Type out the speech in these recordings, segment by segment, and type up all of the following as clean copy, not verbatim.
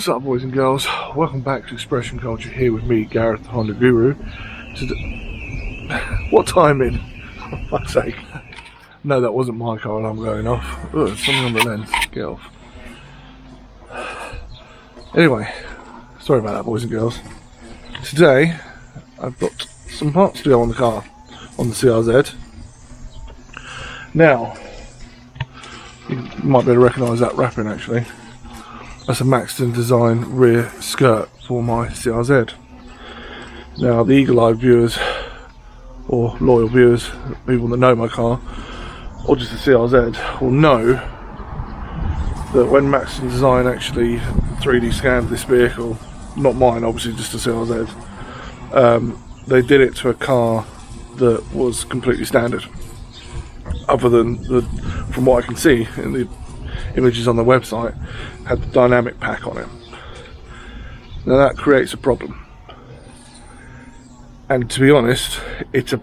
What's up, boys and girls? Welcome back to Expression Culture, here with me, Gareth, the Honda Guru. What timing? For fuck's sake. No, that wasn't my car alarm going off. Ugh, something on the lens. Get off. Anyway, sorry about that, boys and girls. Today, I've got some parts to go on the car, on the CRZ. Now, you might be able to recognise that wrapping actually. That's a Maxton Design rear skirt for my CRZ. Now, the eagle-eyed viewers, or loyal viewers, people that know my car, or just the CRZ, will know that when Maxton Design actually 3D scanned this vehicle, not mine, obviously, just the CRZ, they did it to a car that was completely standard. Other than, from what I can see in the images on the website, had the dynamic pack on it. Now that creates a problem, and to be honest, it's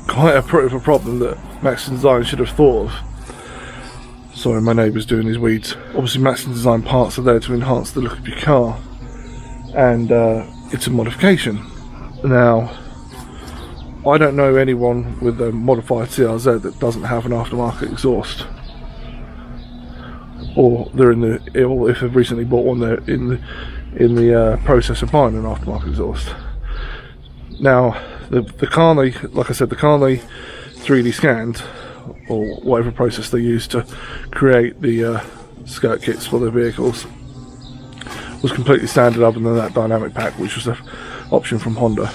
quite a bit of a problem that Maxton Design should have thought of. Sorry, my neighbour's doing his weeds. Obviously, Maxton Design parts are there to enhance the look of your car, and it's a modification. Now, I don't know anyone with a modified CRZ that doesn't have an aftermarket exhaust, or they're or if they've recently bought one, they're in the process of buying an aftermarket exhaust. Now, the car they, like I said, the car they 3D scanned, or whatever process they used to create the skirt kits for their vehicles, was completely standard other than that dynamic pack, which was an option from Honda.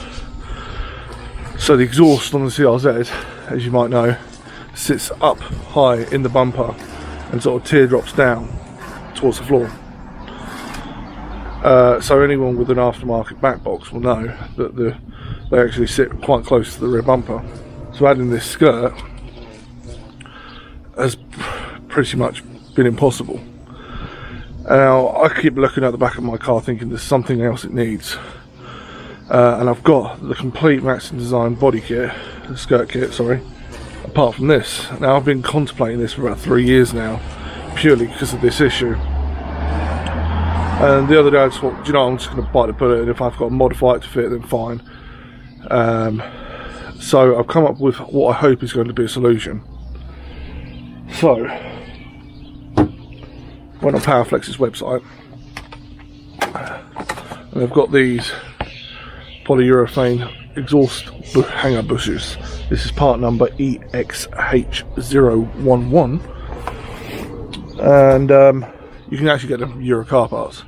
So the exhaust on the CRZ, as you might know, sits up high in the bumper and sort of teardrops down towards the floor. So anyone with an aftermarket back box will know that they actually sit quite close to the rear bumper. So adding this skirt has pretty much been impossible. Now, I keep looking at the back of my car thinking there's something else it needs. And I've got the complete Maxton Design body kit, skirt kit, sorry, apart from this. Now, I've been contemplating this for about 3 years now, purely because of this issue. And the other day I just thought, you know, I'm just going to bite the bullet, and if I've got to modify it to fit, then fine. So I've come up with what I hope is going to be a solution. So, went on Powerflex's website, and they've got these polyurethane exhaust hanger bushes. This is part number EXH011, and you can actually get them from Euro car parts,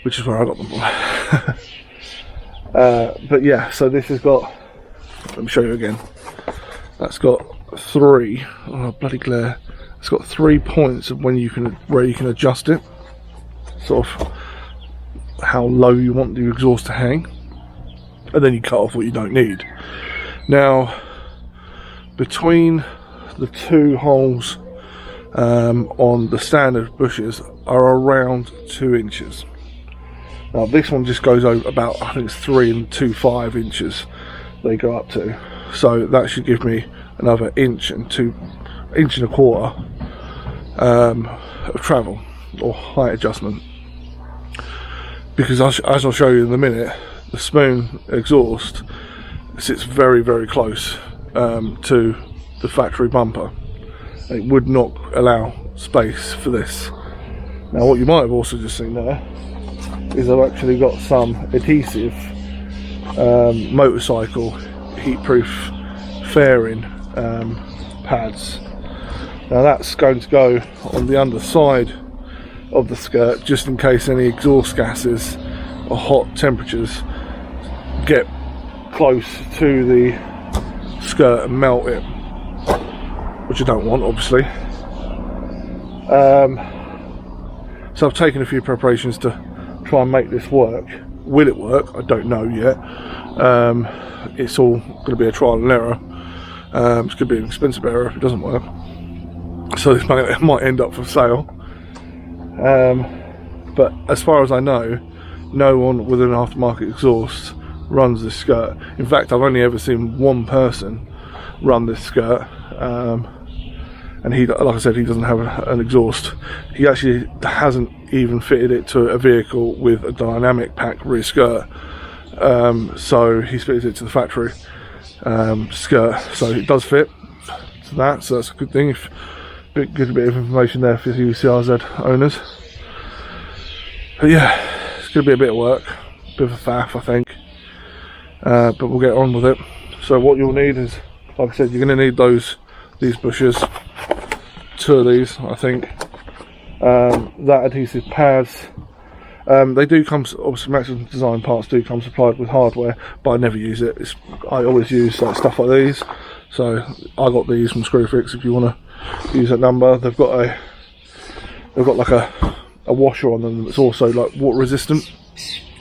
which is where I got them from. But yeah, so this has got, let me show you again, that's got three, oh bloody glare, it's got 3 points of where you can adjust it, sort of how low you want the exhaust to hang, and then you cut off what you don't need. Now, between the two holes on the standard bushes are around 2 inches. Now this one just goes over about, I think it's 3 2/5 inches they go up to, so that should give me another inch and a quarter of travel or height adjustment, because as I'll show you in a minute, the spoon exhaust sits very, very close to the factory bumper. It would not allow space for this. Now, what you might have also just seen there is I've actually got some adhesive motorcycle heatproof fairing pads. Now that's going to go on the underside of the skirt, just in case any exhaust gases or hot temperatures get close to the skirt and melt it, which I don't want, obviously. So I've taken a few preparations to try and make this work. Will it work? I don't know yet. It's all going to be a trial and error. It's going to be an expensive error if it doesn't work. So this might end up for sale. But as far as I know, no one with an aftermarket exhaust runs this skirt. In fact, I've only ever seen one person run this skirt, and and he, like I said, he doesn't have an exhaust. He actually hasn't even fitted it to a vehicle with a dynamic pack rear skirt. So he's fitted it to the factory skirt, so it does fit to that. So that's a good thing. Good bit of information there for you CRZ owners. But yeah, it's going to be a bit of work, a bit of a faff, I think. But we'll get on with it. So what you'll need is, like I said, you're going to need these bushes, 2 of these, I think. That adhesive pads. They do come, obviously Maxton Design parts do come supplied with hardware, but I never use it. I always use like stuff like these. So I got these from Screwfix. If you want to use that number, they've got like a washer on them that's also like water resistant,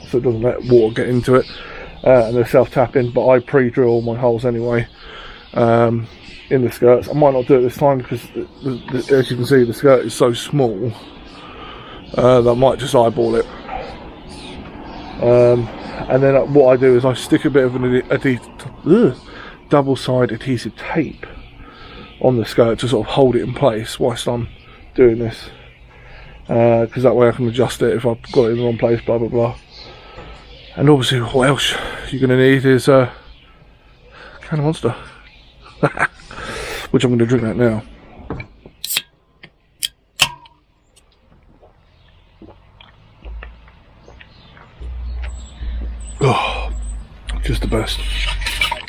so it doesn't let water get into it. And they're self-tapping, but I pre-drill all my holes anyway in the skirts. I might not do it this time because, as you can see, the skirt is so small that I might just eyeball it. And then what I do is I stick a bit of an double-side adhesive tape on the skirt to sort of hold it in place whilst I'm doing this, because that way I can adjust it if I've got it in the wrong place, blah blah blah. And obviously what else you're going to need is a can of Monster, which I'm going to drink that now. Oh, just the best.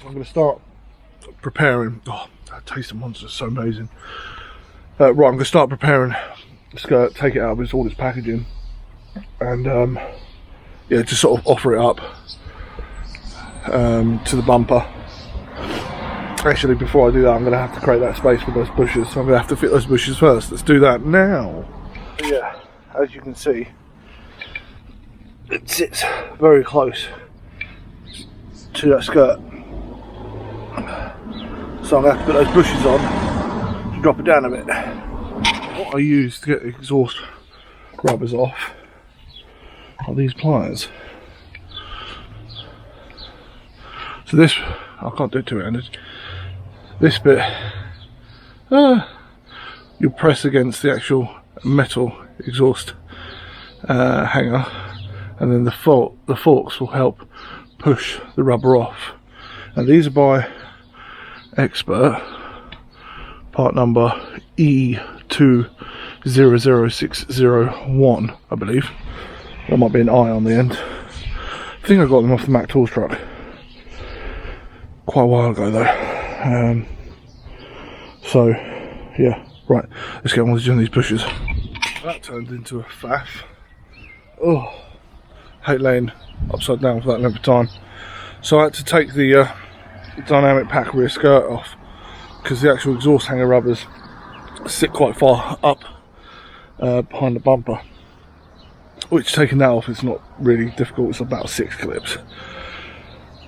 I'm going to start preparing. Oh, that taste of Monster is so amazing. Right, I'm going to start preparing the skirt, take it out of all its packaging, and yeah, just sort of offer it up to the bumper. Actually, before I do that, I'm going to have to create that space with those bushes, so I'm going to have to fit those bushes first. Let's do that now. But yeah, as you can see, it sits very close to that skirt, so I'm going to have to put those bushes on to drop it down a bit. What I use to get the exhaust rubbers off are these pliers. So this, I can't do it two-handed. This bit, you press against the actual metal exhaust hanger, and then the forks will help push the rubber off. And these are by Expert, part number E200601, I believe. There might be an I on the end. I think I got them off the Mac Tools truck quite a while ago though. So yeah, right, let's get on with doing these bushes. That turned into a faff. Oh, hate laying upside down for that length of time. So I had to take the dynamic pack rear skirt off because the actual exhaust hanger rubbers sit quite far up behind the bumper. Which, taking that off is not really difficult. It's about 6 clips.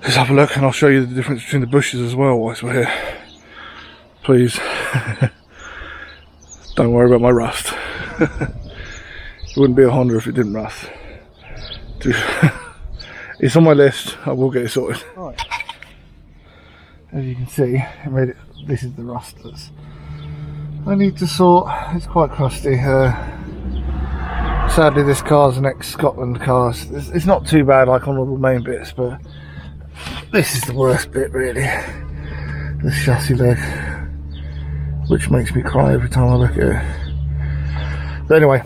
Let's have a look and I'll show you the difference between the bushes as well whilst we're here. Please don't worry about my rust. It wouldn't be a Honda if it didn't rust. It's on my list. I will get it sorted. Right. As you can see, this is the rust that's I need to sort. It's quite crusty. Sadly, this car's an ex-Scotland car. It's not too bad like on all the main bits, but this is the worst bit really. The chassis leg, which makes me cry every time I look at it. But anyway,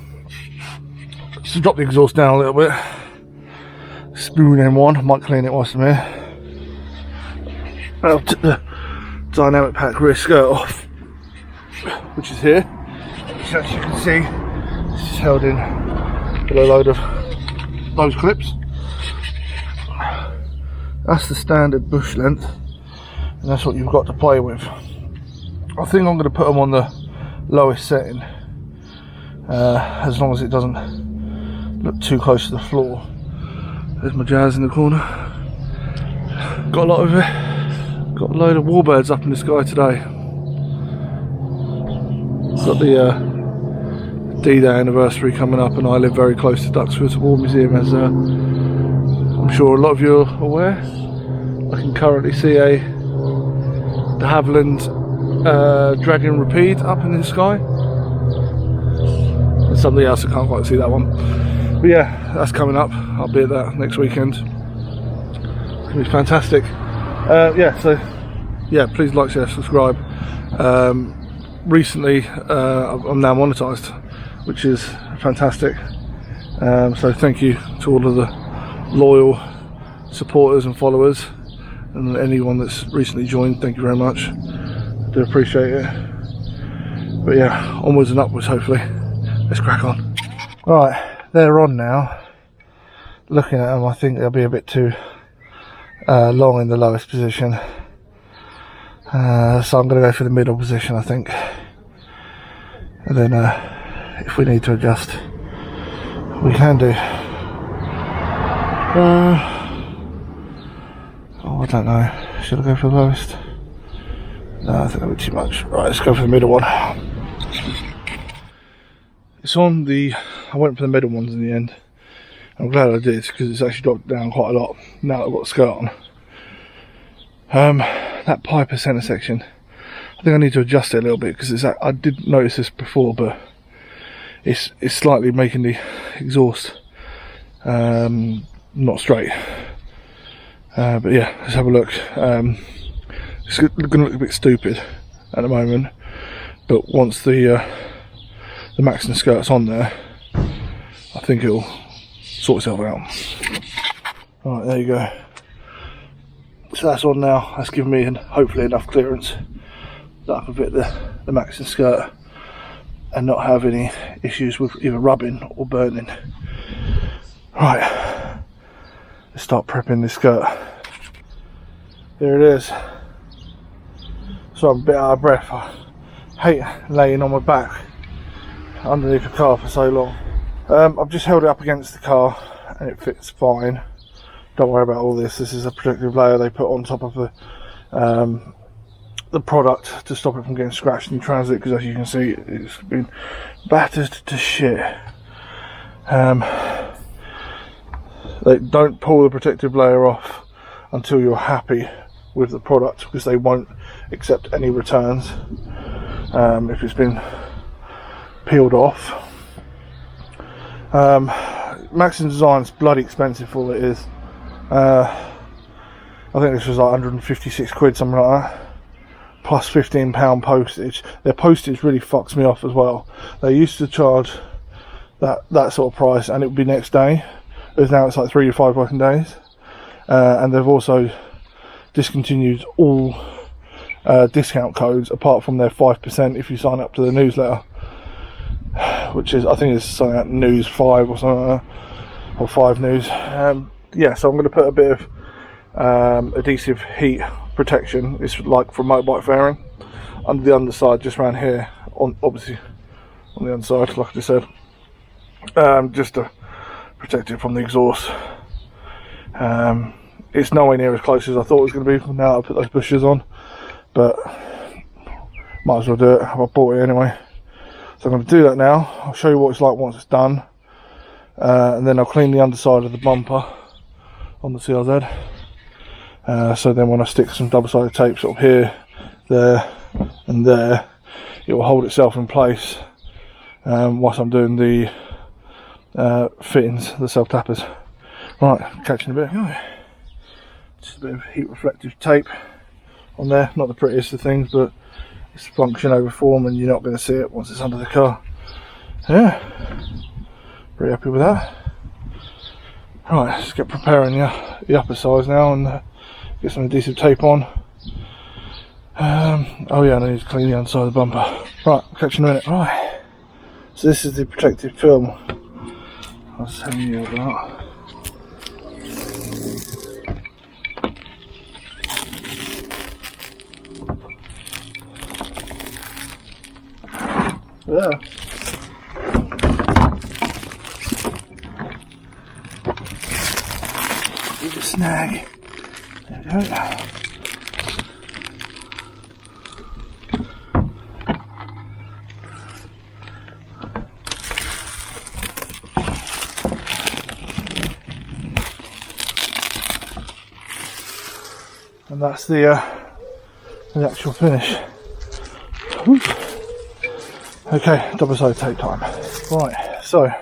let's drop the exhaust down a little bit. Spoon M1, I might clean it whilst I'm here. I'll take the dynamic pack rear skirt off, which is here. So as you can see, this is held in with a load of those clips. That's the standard bush length, and that's what you've got to play with. I think I'm going to put them on the lowest setting, as long as it doesn't look too close to the floor. There's my Jazz in the corner. Got a load of warbirds up in the sky today. Got the D-Day anniversary coming up, and I live very close to Duxford War Museum, as I'm sure a lot of you are aware. I can currently see a de Havilland Dragon Rapide up in the sky. And something else, I can't quite see that one. But yeah, that's coming up. I'll be at that next weekend. It's going to be fantastic. Yeah, so yeah, please like, share, subscribe. Recently, I'm now monetized, which is fantastic. So thank you to all of the loyal supporters and followers, and anyone that's recently joined. Thank you very much. I do appreciate it. But yeah, onwards and upwards, hopefully. Let's crack on. Right, they're on now. Looking at them, I think they'll be a bit too long in the lowest position. So I'm going to go for the middle position, I think. And then if we need to adjust, we can do. Oh, I don't know. Should I go for the lowest? No, I think that'll be too much. Right, let's go for the middle one. It's on the... I went for the middle ones in the end. I'm glad I did, because it's actually dropped down quite a lot now that I've got the skirt on. That Piper centre section, I think I need to adjust it a little bit, because I did notice this before, but it's slightly making the exhaust not straight. But yeah, let's have a look. It's going to look a bit stupid at the moment, but once the Maxton skirt's on there, I think it'll sort itself out. Alright, there you go. So that's on now. That's given me hopefully enough clearance that I can fit the Maxton skirt and not have any issues with either rubbing or burning. Right, let's start prepping this skirt. There it is. So I'm a bit out of breath. I hate laying on my back underneath the car for so long. I've just held it up against the car and it fits fine. Don't worry about all this. This is a protective layer they put on top of the product to stop it from getting scratched in transit, because as you can see, it's been battered to shit. They don't pull the protective layer off until you're happy with the product, because they won't accept any returns if it's been peeled off. Maxton Design's bloody expensive for all it is. I think this was like 156 quid, something like that, plus £15 postage. Their postage really fucks me off as well. They used to charge that sort of price and it would be next day, whereas now it's like 3 to 5 working days. And they've also discontinued all discount codes apart from their 5% if you sign up to the newsletter, which is, I think it's something like News 5 or something like that, or 5 News. Yeah, so I'm going to put a bit of adhesive heat protection. It's like from motorbike fairing under the underside, just around here, obviously on the underside, like I just said, just to protect it from the exhaust. It's nowhere near as close as I thought it was going to be now I put those bushes on, but might as well do it. I bought it anyway. So I'm going to do that now. I'll show you what it's like once it's done, and then I'll clean the underside of the bumper on the CRZ. So then when I stick some double-sided tape sort of here, there and there, it will hold itself in place whilst I'm doing the fittings, the self-tappers. Right, catch you in a bit. Just a bit of heat reflective tape on there, not the prettiest of things, but it's function over form and you're not going to see it once it's under the car. Yeah, pretty happy with that. Right, let's get preparing the upper sides now and get some adhesive tape on. Oh yeah, I need to clean the underside of the bumper. Right, I'll catch you in a minute. Right, so this is the protective film I was telling you about. Yeah. There's a snag. There we go. And that's the actual finish. Okay, double-sided tape time. Right, so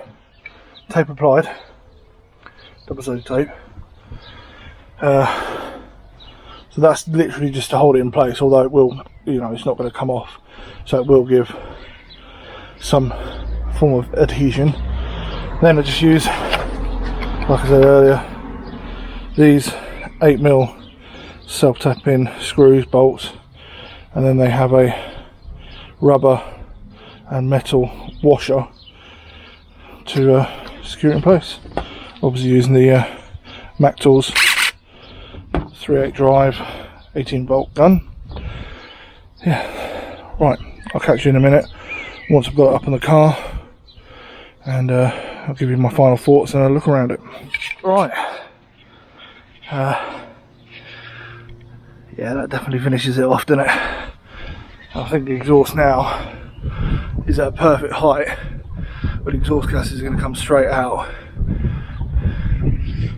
tape applied, double-sided tape. So that's literally just to hold it in place, although it will, you know, it's not going to come off, so it will give some form of adhesion. Then I just use, like I said earlier, these 8mm self-tapping screws, bolts, and then they have a rubber and metal washer to secure it in place. Obviously using the Maxton 3/8 drive 18-volt gun. Yeah, right, I'll catch you in a minute once I've got it up in the car, and I'll give you my final thoughts and a look around it. Right, yeah, that definitely finishes it off, doesn't it? I think the exhaust now is at a perfect height, but the exhaust gases are going to come straight out.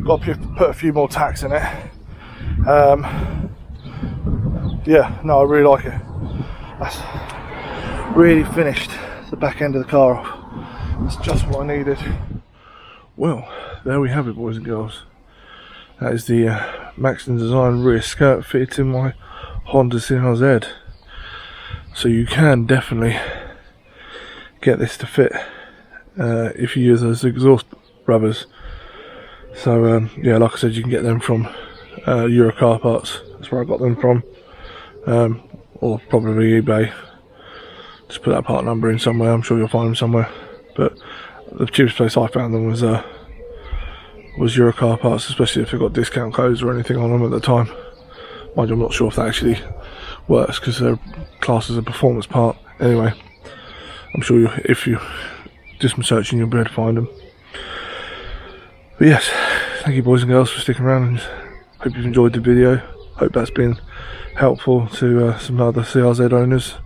Got to put a few more tacks in it. Yeah, no, I really like it. That's really finished the back end of the car off. That's just what I needed. Well, there we have it, boys and girls. That is the Maxton Design rear skirt fitted in my Honda CRZ. So you can definitely get this to fit if you use those exhaust rubbers. So yeah, like I said, you can get them from Euro car parts. That's where I got them from, or probably eBay. Just put that part number in somewhere. I'm sure you'll find them somewhere. But the cheapest place I found them was Euro car parts, especially if they've got discount codes or anything on them at the time. Mind you, I'm not sure if that actually works because they're classed as a performance part. Anyway, I'm sure if you do some searching, you'll be able to find them. But yes, thank you, boys and girls, for sticking around, and hope you've enjoyed the video. Hope that's been helpful to some other CRZ owners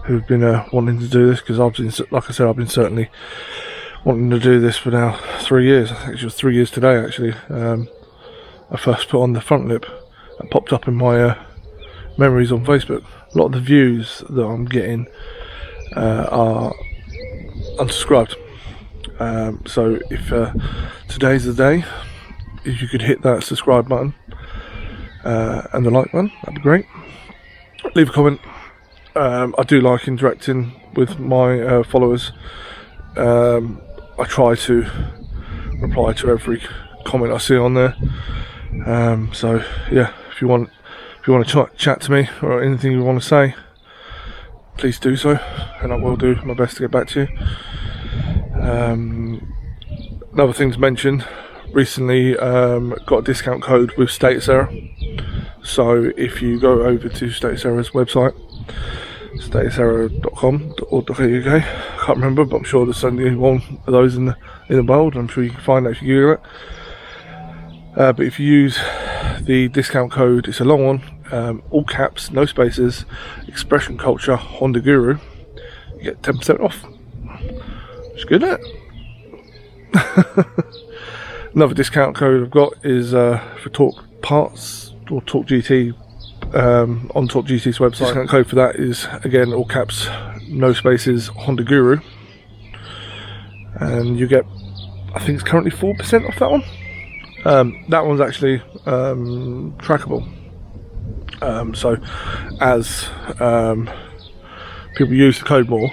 who've been wanting to do this, because I've been, like I said, I've been certainly wanting to do this for now 3 years. I think it was 3 years today actually. I first put on the front lip. That popped up in my memories on Facebook. A lot of the views that I'm getting are unsubscribed. So if today's the day, if you could hit that subscribe button and the like button, that'd be great. Leave a comment. I do like interacting with my followers. I try to reply to every comment I see on there. So yeah, if you want to chat to me or anything you want to say, please do so, and I will do my best to get back to you. Another thing to mention, recently got a discount code with Status Error. So if you go over to Status Error's website, statuserror.com.uk, I can't remember, but I'm sure there's only one of those in the world. I'm sure you can find that if you Google it. But if you use the discount code, it's a long one, all caps, no spaces, Expression Culture Honda Guru, you get 10% off. It's good, isn't it? Another discount code I've got is for Torque Parts or Torque GT, on Torque GT's website. Discount code for that is, again, all caps, no spaces, Honda Guru, and you get, I think it's currently 4% off that one. That one's actually trackable. So as people use the code more,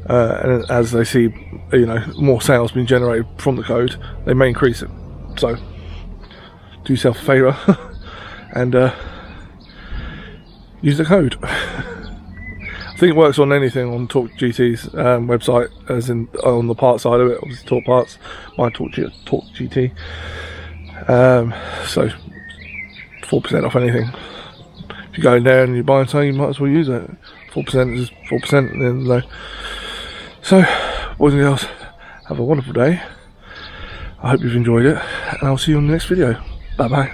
and as they see, you know, more sales being generated from the code, they may increase it. So do yourself a favour and use the code. I think it works on anything on Torque GT's website, as in on the part side of it, obviously Torque Parts, my Torque GT. So 4% off anything. If you go in there and you're buying something, you might as well use it. 4% is 4% at the end of the day. So, boys and girls, have a wonderful day. I hope you've enjoyed it, and I'll see you on the next video. Bye bye.